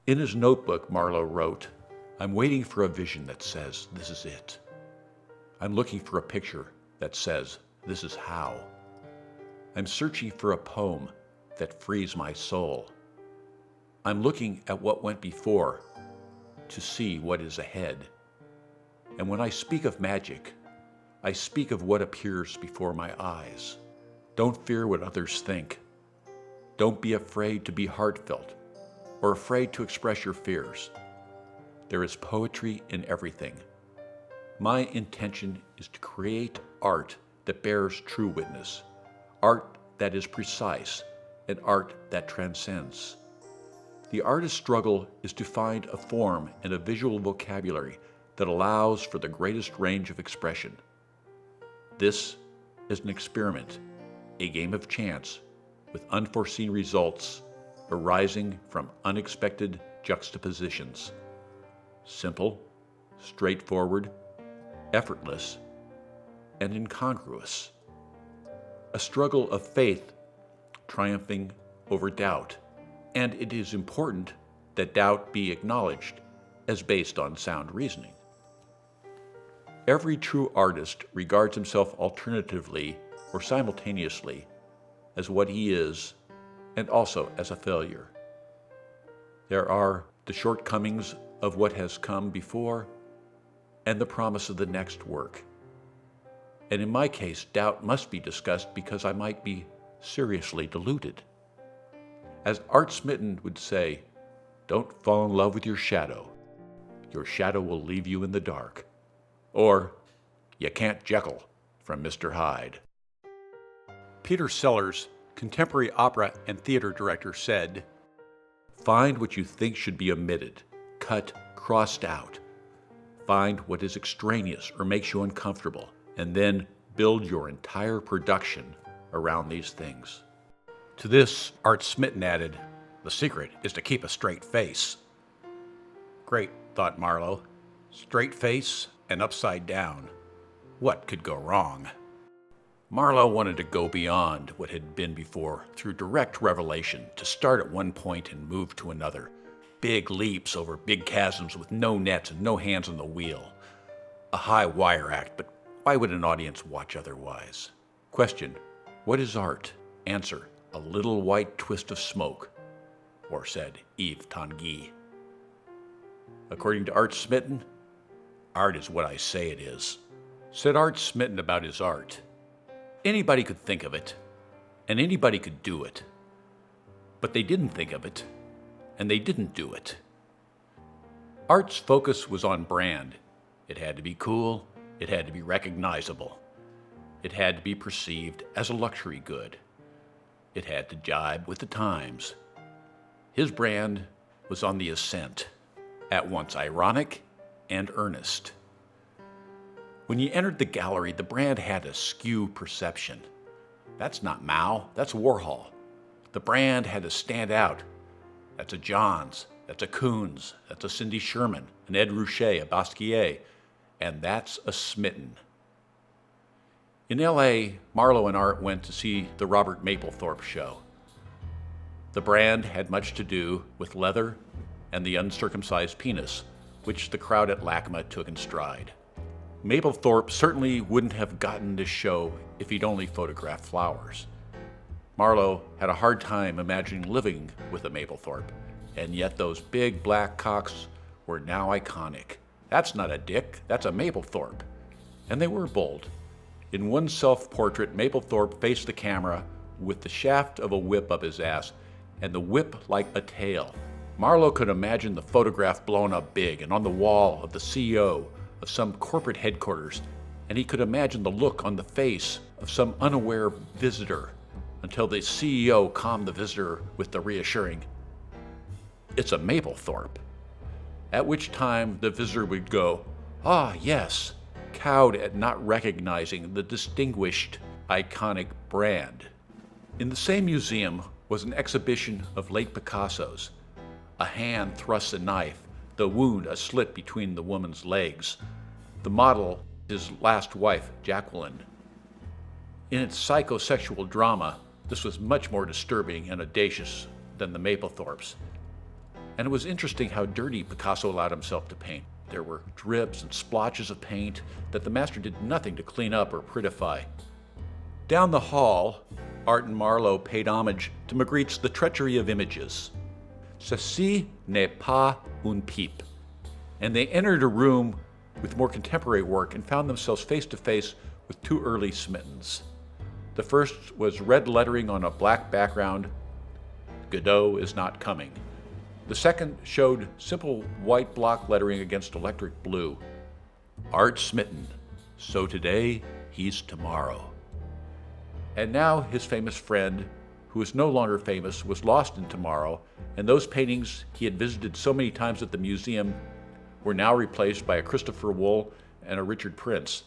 In his notebook, Marlowe wrote, "I'm waiting for a vision that says, this is it. I'm looking for a picture that says, this is how. I'm searching for a poem that frees my soul. I'm looking at what went before to see what is ahead. And when I speak of magic, I speak of what appears before my eyes. Don't fear what others think. Don't be afraid to be heartfelt or afraid to express your fears. There is poetry in everything. My intention is to create art that bears true witness, art that is precise, and art that transcends. The artist's struggle is to find a form and a visual vocabulary that allows for the greatest range of expression. This is an experiment, a game of chance, with unforeseen results arising from unexpected juxtapositions. Simple, straightforward, effortless, and incongruous. A struggle of faith triumphing over doubt. And it is important that doubt be acknowledged as based on sound reasoning. Every true artist regards himself alternatively or simultaneously as what he is and also as a failure. There are the shortcomings of what has come before and the promise of the next work. And in my case, doubt must be discussed because I might be seriously deluded. As Art Smitten would say, don't fall in love with your shadow. Your shadow will leave you in the dark. Or, you can't Jekyll from Mr. Hyde. Peter Sellers, contemporary opera and theater director, said, "Find what you think should be omitted, cut, crossed out. Find what is extraneous or makes you uncomfortable, and then build your entire production around these things." To this, Art Smitten added, "The secret is to keep a straight face." Great, thought Marlowe. Straight face and upside down. What could go wrong? Marlowe wanted to go beyond what had been before through direct revelation, to start at one point and move to another. Big leaps over big chasms with no nets and no hands on the wheel. A high wire act, but why would an audience watch otherwise? Question, what is art? Answer, a little white twist of smoke. Or said Yves Tanguy. According to Art Smitten, art is what I say it is. Said Art Smitten about his art. Anybody could think of it, and anybody could do it. But they didn't think of it, and they didn't do it. Art's focus was on brand. It had to be cool, it had to be recognizable. It had to be perceived as a luxury good. It had to jibe with the times. His brand was on the ascent, at once ironic and earnest. When you entered the gallery, the brand had a skew perception. That's not Mao, that's Warhol. The brand had to stand out. That's a Johns, that's a Koons, that's a Cindy Sherman, an Ed Ruscha, a Basquiat, and that's a Smitten. In LA, Marlowe and Art went to see the Robert Mapplethorpe show. The brand had much to do with leather and the uncircumcised penis, which the crowd at LACMA took in stride. Mapplethorpe certainly wouldn't have gotten this show if he'd only photographed flowers. Marlowe had a hard time imagining living with a Mapplethorpe, and yet those big black cocks were now iconic. That's not a dick, that's a Mapplethorpe. And they were bold. In one self-portrait, Mapplethorpe faced the camera with the shaft of a whip up his ass, and the whip like a tail. Marlowe could imagine the photograph blown up big and on the wall of the CEO of some corporate headquarters, and he could imagine the look on the face of some unaware visitor until the CEO calmed the visitor with the reassuring, "It's a Mapplethorpe," at which time the visitor would go, "Ah, yes," cowed at not recognizing the distinguished, iconic brand. In the same museum was an exhibition of late Picassos. A hand thrusts a knife, the wound a slit between the woman's legs. The model, his last wife, Jacqueline. In its psychosexual drama, this was much more disturbing and audacious than the Mapplethorpes. And it was interesting how dirty Picasso allowed himself to paint. There were drips and splotches of paint that the master did nothing to clean up or prettify. Down the hall, Art and Marlowe paid homage to Magritte's The Treachery of Images. Ceci n'est pas une pipe. And they entered a room with more contemporary work and found themselves face to face with two early smittens. The first was red lettering on a black background, "Godot is not coming." The second showed simple white block lettering against electric blue. "Art smitten, so today he's tomorrow." And now his famous friend, who is no longer famous, was lost in tomorrow, and those paintings he had visited so many times at the museum were now replaced by a Christopher Wool and a Richard Prince.